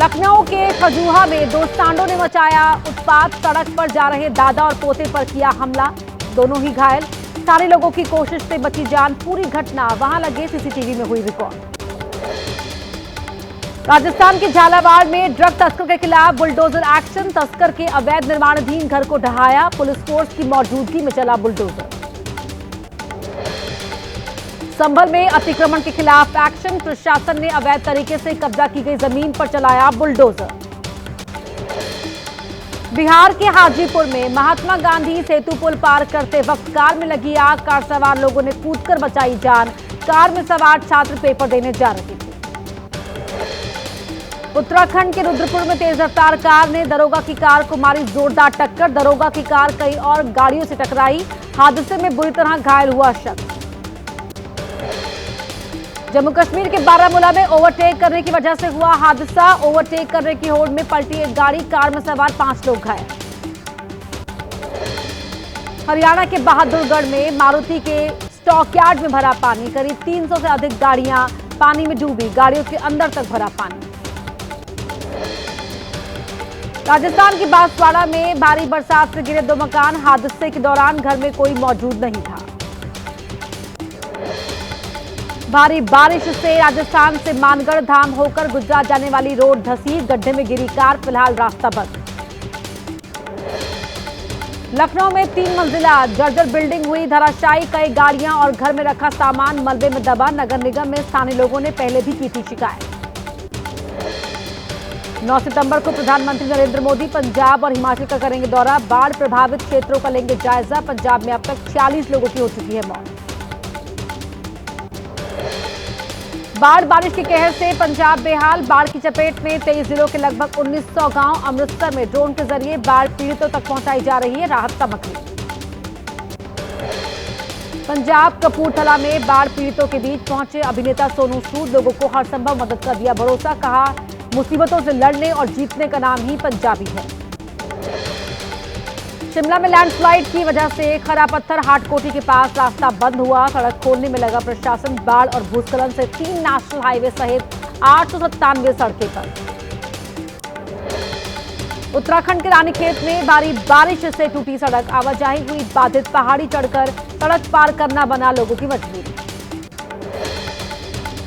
लखनऊ के खजूहा में दो सांडों ने मचाया उत्पात। सड़क पर जा रहे दादा और पोते पर किया हमला, दोनों ही घायल। सारे लोगों की कोशिश से बची जान। पूरी घटना वहां लगे सीसीटीवी में हुई रिकॉर्ड। राजस्थान के झालावाड़ में ड्रग तस्कर के खिलाफ बुलडोजर एक्शन। तस्कर के अवैध निर्माणाधीन घर को ढहाया, पुलिस फोर्स की मौजूदगी में चला बुलडोजर। संभल में अतिक्रमण के खिलाफ एक्शन। प्रशासन ने अवैध तरीके से कब्जा की गई जमीन पर चलाया बुलडोजर। बिहार के हाजीपुर में महात्मा गांधी सेतु पुल पार करते वक्त कार में लगी आग। कार सवार लोगों ने कूदकर बचाई जान। कार में सवार छात्र पेपर देने जा रहे थे। उत्तराखंड के रुद्रपुर में तेज रफ्तार कार ने दरोगा की कार को मारी जोरदार टक्कर। दरोगा की कार कई और गाड़ियों से टकराई। हादसे में बुरी तरह घायल हुआ शख्स। जम्मू कश्मीर के बारामूला में ओवरटेक करने की वजह से हुआ हादसा। ओवरटेक करने की होड़ में पलटी एक गाड़ी, कार में सवार 5 लोग घायल। हरियाणा के बहादुरगढ़ में मारुति के स्टॉकयार्ड में भरा पानी। करीब 300 से अधिक गाड़ियां पानी में डूबी। गाड़ियों के अंदर तक भरा पानी। राजस्थान के बांसवाड़ा में भारी बरसात से गिरे 2 मकान। हादसे के दौरान घर में कोई मौजूद नहीं था। भारी बारिश से राजस्थान से मानगढ़ धाम होकर गुजरात जाने वाली रोड धंसी। गड्ढे में गिरी कार, फिलहाल रास्ता बंद। लखनऊ में 3 मंजिला जर्जर बिल्डिंग हुई धराशायी। कई गाड़ियां और घर में रखा सामान मलबे में दबा। नगर निगम में स्थानीय लोगों ने पहले भी की थी शिकायत। 9 सितंबर को प्रधानमंत्री नरेंद्र मोदी पंजाब और हिमाचल का करेंगे दौरा। बाढ़ प्रभावित क्षेत्रों का लेंगे जायजा। पंजाब में अब तक 46 लोगों की हो चुकी है मौत। बाढ़ बारिश के कहर से पंजाब बेहाल। बाढ़ की चपेट में 23 जिलों के लगभग 1900 गांव। अमृतसर में ड्रोन के जरिए बाढ़ पीड़ितों तक पहुंचाई जा रही है राहत सामग्री। पंजाब कपूरथला में बाढ़ पीड़ितों के बीच पहुंचे अभिनेता सोनू सूद। लोगों को हर संभव मदद का दिया भरोसा। कहा, मुसीबतों से लड़ने और जीतने का नाम ही पंजाबी है। शिमला में लैंडस्लाइड की वजह से खरा पत्थर हाटकोटी के पास रास्ता बंद हुआ। सड़क खोलने में लगा प्रशासन। बाढ़ और भूस्खलन से 3 नेशनल हाईवे सहित 897 सड़कें बंद। उत्तराखंड के रानीखेत में भारी बारिश से टूटी सड़क। आवाजाही हुई बाधित। पहाड़ी चढ़कर सड़क पार करना बना लोगों की मजबूरी।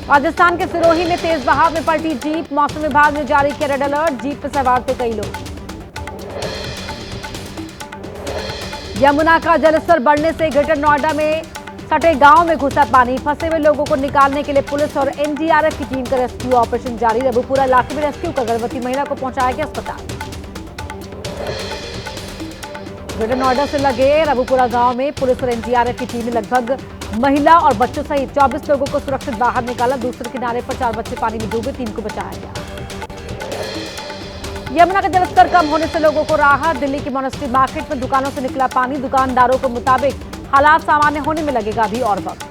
राजस्थान के सिरोही में तेज बहाव में पलटी जीप। मौसम विभाग ने जारी किया रेड अलर्ट। जीप में सवार थे कई लोग। यमुना का जलस्तर बढ़ने से ग्रेटर नोएडा में सटे गांव में घुसा पानी। फंसे हुए लोगों को निकालने के लिए पुलिस और एनडीआरएफ की टीम का रेस्क्यू ऑपरेशन जारी। रघुपुरा इलाके में रेस्क्यू कर गर्भवती महिला को पहुंचाया गया अस्पताल। ग्रेटर नोएडा से लगे रघुपुरा गांव में पुलिस और एनडीआरएफ की टीम ने लगभग महिला और बच्चों सहित 24 लोगों को सुरक्षित बाहर निकाला। दूसरे किनारे पर 4 बच्चे पानी में डूबे, 3 को बचाया गया। यमुना का जलस्तर कम होने से लोगों को राहत। दिल्ली की मोनेस्ट्री मार्केट में दुकानों से निकला पानी। दुकानदारों के मुताबिक हालात सामान्य होने में लगेगा अभी और वक्त।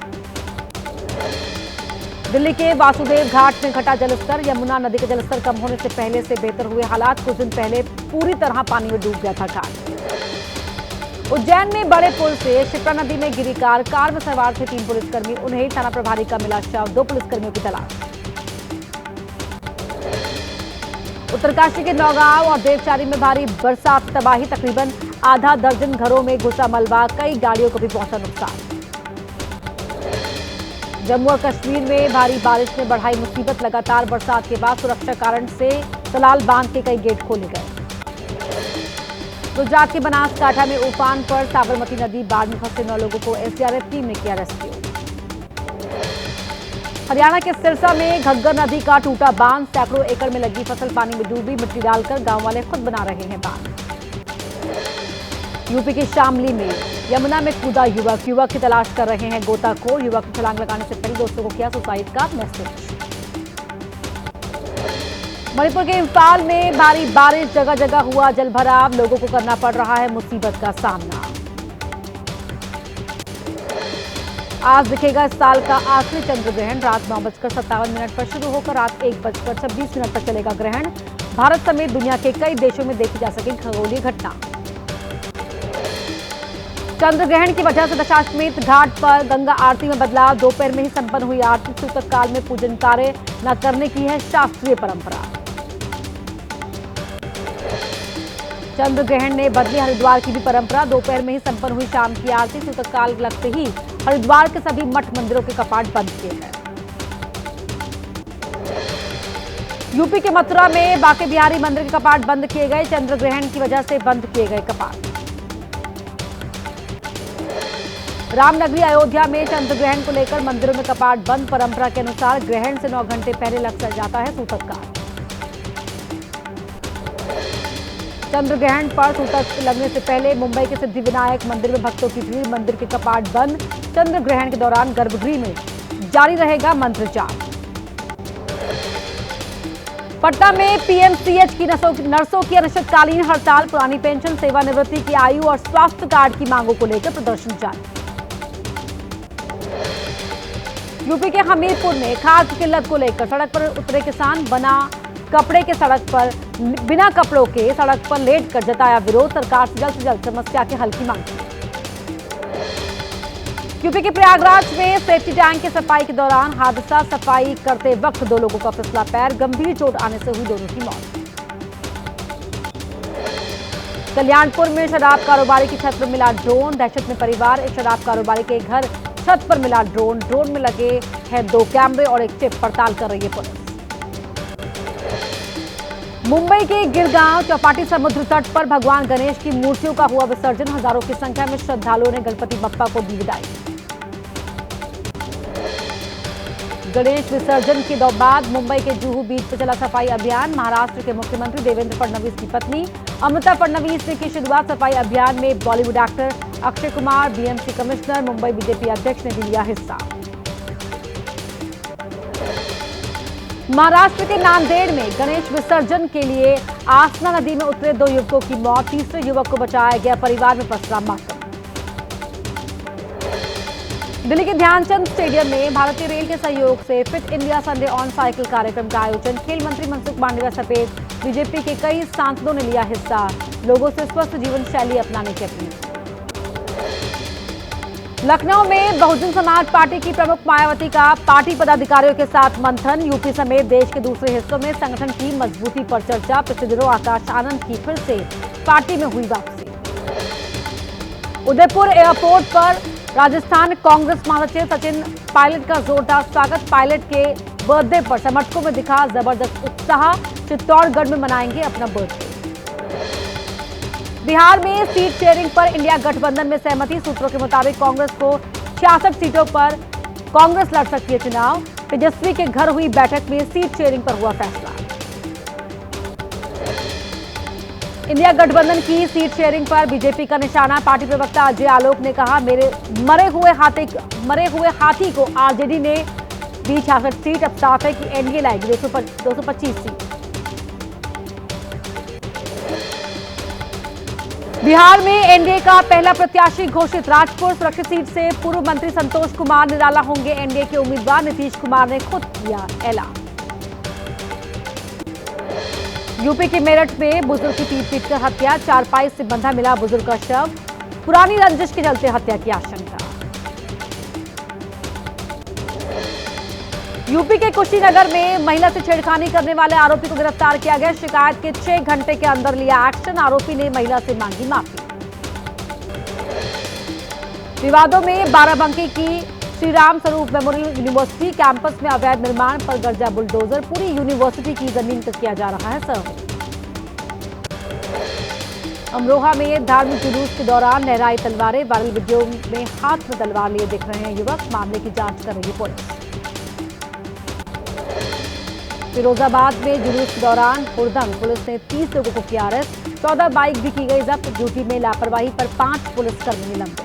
दिल्ली के वासुदेव घाट में घटा जलस्तर। यमुना नदी का जलस्तर कम होने से पहले से बेहतर हुए हालात। कुछ दिन पहले पूरी तरह पानी में डूब गया था घाट। उज्जैन में बड़े पुल से शिप्रा नदी में गिरी कार। कार में सवार थे 3 पुलिसकर्मी। उन्हें थाना प्रभारी का मिला शव। 2 पुलिसकर्मियों की तलाश। उत्तरकाशी के नौगांव और देवचारी में भारी बरसात तबाही। तकरीबन आधा दर्जन घरों में घुसा मलबा। कई गाड़ियों को भी पहुंचा नुकसान। जम्मू और कश्मीर में भारी बारिश ने बढ़ाई मुसीबत। लगातार बरसात के बाद सुरक्षा कारण से सलाल बांध के कई गेट खोले गए। गुजरात के बनासकांठा में उफान पर साबरमती नदी। बाढ़ में फंसे 9 लोगों को एसडीआरएफ टीम ने किया रेस्क्यू। हरियाणा के सिरसा में घग्गर नदी का टूटा बांध। सैकड़ों एकड़ में लगी फसल पानी में डूबी। मिट्टी डालकर गांव वाले खुद बना रहे हैं बांध। यूपी के शामली में यमुना में कूदा युवक की तलाश कर रहे हैं गोताखोर। युवक ने छलांग लगाने से पहले दोस्तों को किया सुसाइड का मैसेज। मणिपुर के इम्फाल में भारी बारिश। जगह जगह हुआ जलभराव। लोगों को करना पड़ रहा है मुसीबत का सामना। आज दिखेगा इस साल का आखिरी चंद्र ग्रहण। रात 9:57 पर शुरू होकर रात 1:26 तक चलेगा ग्रहण। भारत समेत दुनिया के कई देशों में देखी जा सकेगी खगोलीय घटना। चंद्र ग्रहण की वजह से दशाश्वमेध घाट पर गंगा आरती में बदलाव। दोपहर में ही संपन्न हुई आरती। सूतक काल में पूजन कार्य न करने की है शास्त्रीय परंपरा। चंद्र ग्रहण ने बदली हरिद्वार की भी परंपरा। दोपहर में ही संपन्न हुई शाम की आरती। सूतक काल लगते ही हरिद्वार के सभी मठ मंदिरों के कपाट बंद किए गए। यूपी के मथुरा में बांके बिहारी मंदिर के कपाट बंद किए गए। चंद्र ग्रहण की वजह से बंद किए गए कपाट। रामनगरी अयोध्या में चंद्र ग्रहण को लेकर मंदिरों में कपाट बंद। परंपरा के अनुसार ग्रहण से 9 घंटे पहले लग जाता है सूतक काल। चंद्र ग्रहण पर सूतक लगने से पहले मुंबई के सिद्धिविनायक मंदिर में भक्तों की भीड़। मंदिर के कपाट बंद। चंद्र ग्रहण के दौरान गर्भगृह में जारी रहेगा मंत्र जाप। पटना में पीएमसीएच की नर्सों की अनिश्चितकालीन हड़ताल। पुरानी पेंशन, सेवानिवृत्ति की आयु और स्वास्थ्य कार्ड की मांगों को लेकर प्रदर्शन जारी। यूपी के हमीरपुर में खाद की किल्लत को लेकर सड़क पर उतरे किसान। बिना कपड़ों के सड़क पर लेट कर जताया विरोध। सरकार से जल्द समस्या के हल की मांग। यूपी के प्रयागराज में सेफ्टी टैंक की सफाई के दौरान हादसा। सफाई करते वक्त 2 लोगों का फिसला पैर। गंभीर चोट आने से हुई दोनों की मौत। कल्याणपुर में शराब कारोबारी की छत पर मिला ड्रोन। दहशत में परिवार। एक शराब कारोबारी के घर छत पर मिला ड्रोन। ड्रोन में लगे हैं 2 कैमरे और एक चिप। पड़ताल कर रही है पुलिस। मुंबई के गिरगांव चौपाटी समुद्र तट पर भगवान गणेश की मूर्तियों का हुआ विसर्जन। हजारों की संख्या में श्रद्धालुओं ने गणपति बप्पा को दी विदाई। गणेश विसर्जन के बाद मुंबई के जुहू बीच पर चला सफाई अभियान। महाराष्ट्र के मुख्यमंत्री देवेंद्र फडणवीस की पत्नी अमृता फडणवीस ने की शुरुआत सफाई अभियान में। Bollywood actor Akshay Kumar, BMC commissioner, Mumbai BJP अध्यक्ष ने भी लिया हिस्सा। महाराष्ट्र के नांदेड़ में गणेश विसर्जन के लिए आसना नदी में उतरे 2 युवकों की मौत। तीसरे युवक को बचाया गया। परिवार में पसरा मातम। दिल्ली के ध्यानचंद स्टेडियम में भारतीय रेल के सहयोग से fit India Sunday on cycle कार्यक्रम का आयोजन। खेल मंत्री मनसुख मांडविया समेत बीजेपी के कई सांसदों ने लिया हिस्सा। लोगों से स्वस्थ जीवन शैली अपनाने की अपील। लखनऊ में बहुजन समाज पार्टी की प्रमुख मायावती का पार्टी पदाधिकारियों के साथ मंथन। यूपी समेत देश के दूसरे हिस्सों में संगठन की मजबूती पर चर्चा। पिछले दिनों आकाश आनंद की फिर से पार्टी में हुई वापसी। उदयपुर एयरपोर्ट पर राजस्थान कांग्रेस महासचिव सचिन पायलट का जोरदार स्वागत। पायलट के बर्थडे पर समर्थकों में दिखा जबरदस्त उत्साह। चित्तौड़गढ़ में मनाएंगे अपना बर्थडे। बिहार में सीट शेयरिंग पर इंडिया गठबंधन में सहमति। सूत्रों के मुताबिक कांग्रेस को 66 सीटों पर कांग्रेस लड़ सकती है चुनाव। तेजस्वी के घर हुई बैठक में सीट शेयरिंग पर हुआ फैसला। इंडिया गठबंधन की सीट शेयरिंग पर बीजेपी का निशाना। पार्टी प्रवक्ता अजय आलोक ने कहा, मरे हुए हाथी को आरजेडी ने दी 66 सीट। अब साफ है कि एनडीए लाएगी 225 सीट। बिहार में एनडीए का पहला प्रत्याशी घोषित। राजपुर सुरक्षित सीट से पूर्व मंत्री संतोष कुमार निराला होंगे एनडीए के उम्मीदवार। नीतीश कुमार ने खुद किया ऐलान। यूपी के मेरठ में बुजुर्ग की पीट-पीटकर हत्या। चारपाई से बंधा मिला बुजुर्ग का शव। पुरानी रंजिश के चलते हत्या की आशंका। यूपी के कुशीनगर में महिला से छेड़खानी करने वाले आरोपी को गिरफ्तार किया गया। शिकायत के 6 घंटे के अंदर लिया एक्शन। आरोपी ने महिला से मांगी माफी। विवादों में बाराबंकी की Shri Ram Swaroop memorial university campus में अवैध निर्माण पर गर्जा बुलडोजर। पूरी यूनिवर्सिटी की जमीन तक किया जा रहा है सर्वे। अमरोहा में धार्मिक जुलूस के दौरान लहराई तलवारें। वायरल वीडियो में हाथ में तलवार लिए दिख रहे हैं युवक। मामले की जांच कर रही पुलिस। फिरोजाबाद में जुलूस के दौरान हुड़दंग। पुलिस ने 30 लोगों को किया अरेस्ट। 14 बाइक भी की गई जब्त। ड्यूटी में लापरवाही पर 5 पुलिसकर्मी निलंबित।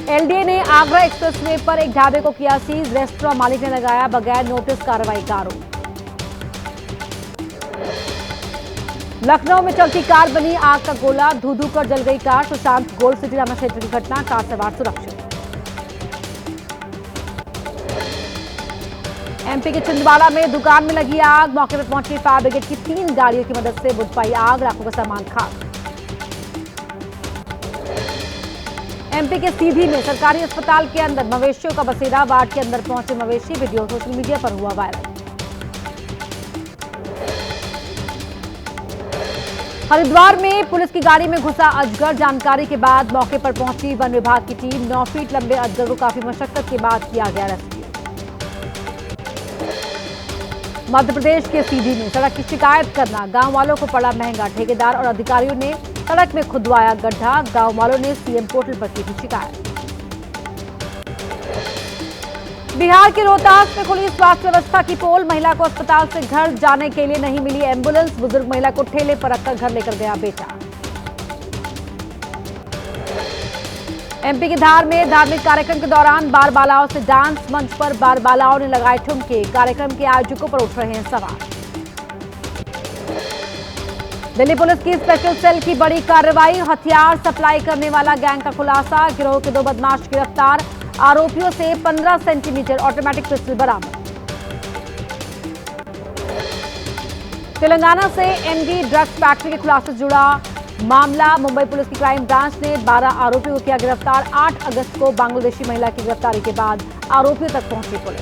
एलडीए ने आगरा एक्सप्रेसवे पर एक ढाबे को किया सीज। रेस्टोरेंट मालिक ने लगाया बगैर नोटिस कार्रवाई का आरोप। लखनऊ में चलती कार बनी आग का गोला। धू-धू कर जल गई कार। सुशांत गोल्ड सिटी थाना क्षेत्र की घटना। कार सवार सुरक्षित। एमपी के छिंदवाड़ा में दुकान में लगी आग। मौके पर पहुंची फायर ब्रिगेड की 3 गाड़ियों की मदद से बुझ पाई आग। लाखों का सामान खाक। एमपी के सीधी में सरकारी अस्पताल के अंदर मवेशियों का बसेरा। वार्ड के अंदर पहुंचे मवेशी। वीडियो सोशल मीडिया पर हुआ वायरल। हरिद्वार में पुलिस की गाड़ी में घुसा अजगर। जानकारी के बाद मौके पर पहुंची वन विभाग की टीम। 9 फीट लंबे अजगर को काफी मशक्कत के बाद किया गया रेस्क्यू। मध्य प्रदेश के सीधी में सड़क की शिकायत करना गांव वालों को पड़ा महंगा। ठेकेदार और अधिकारियों ने सड़क में खुदवाया गड्ढा। गांव वालों ने सीएम पोर्टल पर की थी शिकायत। बिहार के रोहतास में खुली स्वास्थ्य व्यवस्था की पोल। महिला को अस्पताल से घर जाने के लिए नहीं मिली एम्बुलेंस। बुजुर्ग महिला को ठेले पर रखकर घर लेकर गया बेटा। एमपी के धार में धार्मिक कार्यक्रम के दौरान बार बालाओं से डांस। मंच पर बार बालाओं ने लगाए ठुमके। कार्यक्रम के आयोजकों पर उठ रहे हैं सवाल। दिल्ली पुलिस की स्पेशल सेल की बड़ी कार्रवाई। हथियार सप्लाई करने वाला गैंग का खुलासा। गिरोह के 2 बदमाश गिरफ्तार। आरोपियों से 15 सेंटीमीटर ऑटोमेटिक पिस्टल बरामद। तेलंगाना से एमडी ड्रग्स फैक्ट्री के खुलासे से जुड़ा मामला। मुंबई पुलिस की क्राइम ब्रांच ने 12 आरोपियों को किया गिरफ्तार। 8 अगस्त को बांग्लादेशी महिला की गिरफ्तारी के बाद आरोपियों तक पहुंची पुलिस।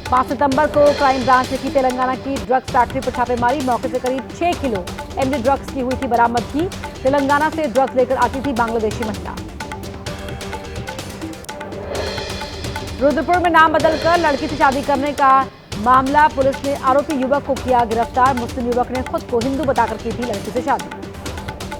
5 सितंबर को क्राइम ब्रांच ने की तेलंगाना की ड्रग्स फैक्ट्री पर छापेमारी। मौके से करीब 6 किलो एमडी ड्रग्स की हुई थी बरामदगी। तेलंगाना से ड्रग्स लेकर आती थी बांग्लादेशी महिला। रुद्रपुर में नाम बदलकर लड़की से शादी करने का मामला। पुलिस ने आरोपी युवक को किया गिरफ्तार। मुस्लिम युवक ने खुद को हिंदू बताकर की थी लड़की से शादी।